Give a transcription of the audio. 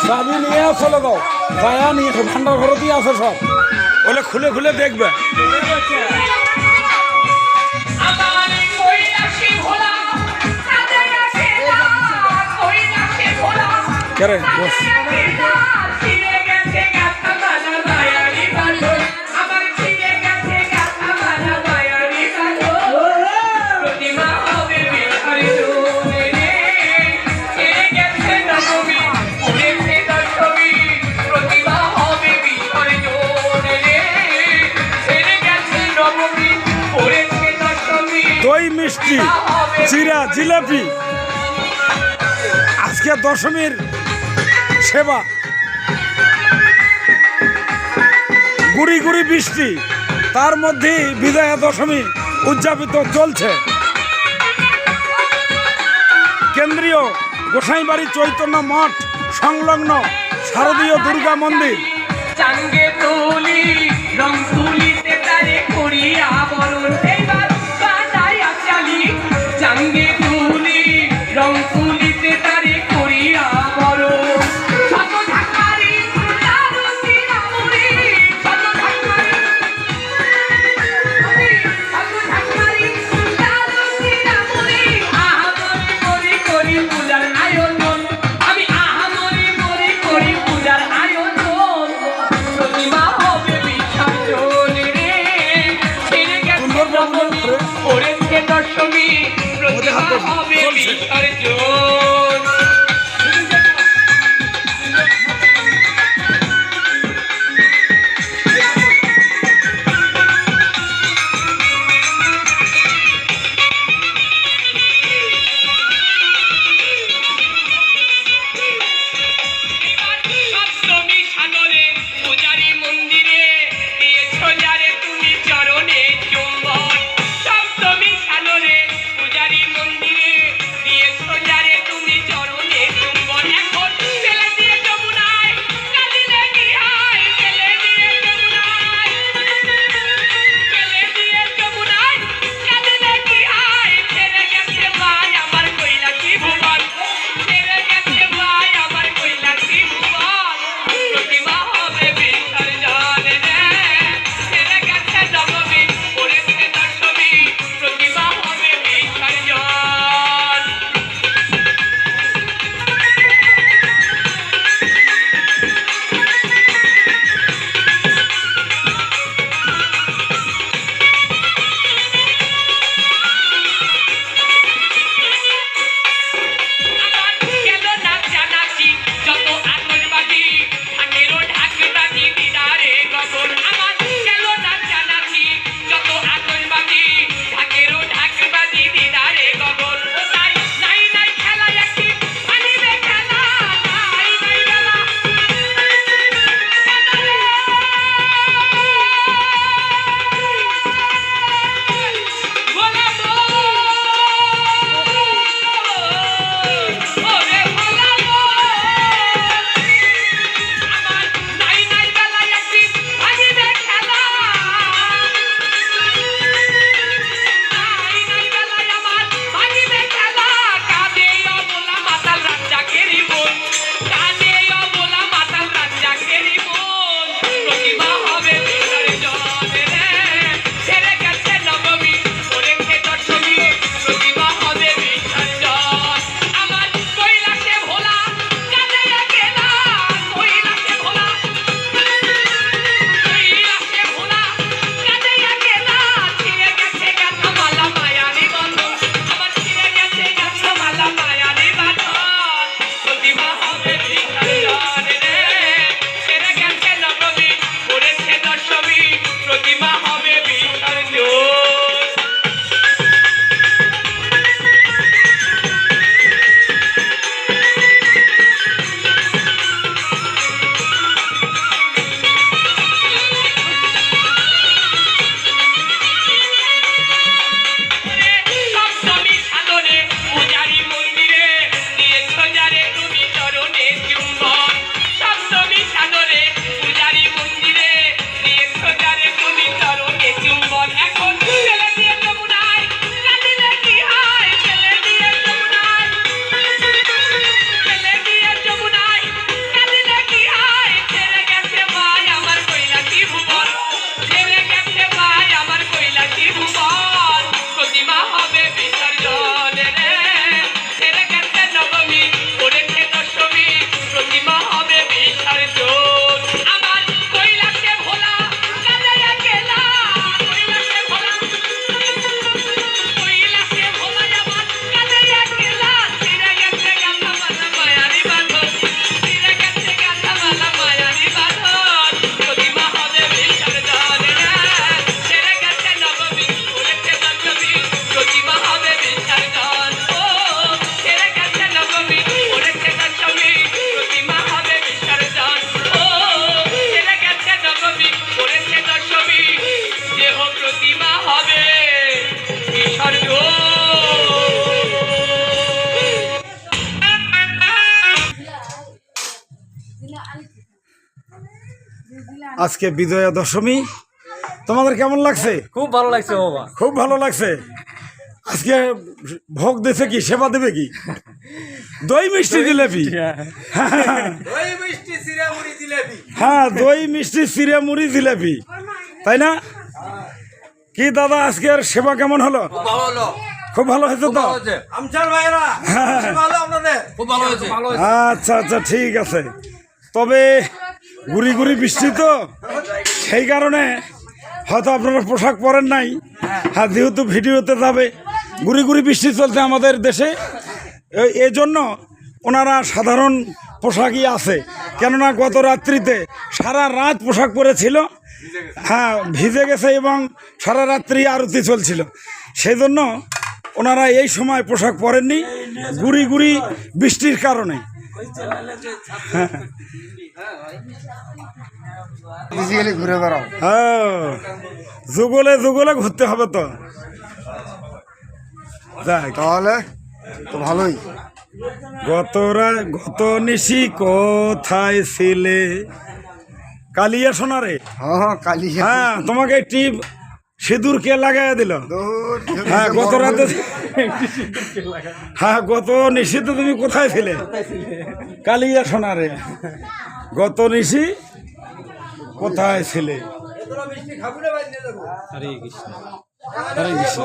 চাবি নিয়ে চলে দাও, যায়া নিয়ে ভান্ডার ঘর দিয়ে আছে সব, ওলে খুলে খুলে দেখবে। কেরে বস দই মিষ্টি চিরা জিলাপি, আজকে দশমীর সেবা, গুড়ি গুড়ি বৃষ্টি, তার মধ্যে বিজয়া দশমী উদযাপিত চলছে। কেন্দ্রীয় গোসাইবাড়ি চৈতন্য মঠ সংলগ্ন শারদীয় দুর্গা মন্দির। আজকে বিজয়া দশমী, তোমাদের কেমন লাগছে? খুব ভালো লাগছে বাবা। খুব ভালো লাগছে। আজকে ভোগ দিছে কি, সেবা দেবে কি? দই মিষ্টি জিলেবি। হ্যাঁ, দই মিষ্টি চিড়ে মুড়ি জিলেবি, তাই না? কি দাদা, আজকের সেবা কেমন হলো? খুব ভালো হয়েছে তো? আচ্ছা আচ্ছা, ঠিক আছে। তবে গুড়ি গুড়ি বৃষ্টি তো, সেই কারণে হয়তো আপনারা পোশাক পরেন নাই। হ্যাঁ, যেহেতু ভিডিওতে যাবে, গুড়ি গুড়ি বৃষ্টি চলছে আমাদের দেশে, এই জন্য ওনারা সাধারণ পোশাকই আছে। কেননা গত রাত্রিতে সারা রাত পোশাক পরেছিল, হ্যাঁ ভিজে গেছে, এবং সারা রাত্রি আরতি চলছিল, সেই জন্য ওনারা এই সময় পোশাক পরেননি গুড়ি গুড়ি বৃষ্টির কারণে। হ্যাঁ, ঘুরে বেড়াও। হ্যাঁ, যুগলে যুগলে ঘুরতে হবে তো। যাক, তাহলে তো ভালোই। গত নিশি কোথায় ছিলে, কালিয়া সোনারে। হ্যাঁ কালি। হ্যাঁ, তোমাকে টিপ সিঁদুর কে লাগাইয়া দিল? হ্যাঁ, গত রাতে। হ্যাঁ, গত নিশিতে তুমি কোথায় ছিলে? কালিয়া সোনারে, গত নিশি কোথায় ছিলে? হরে কৃষ্ণ, হরে কৃষ্ণ।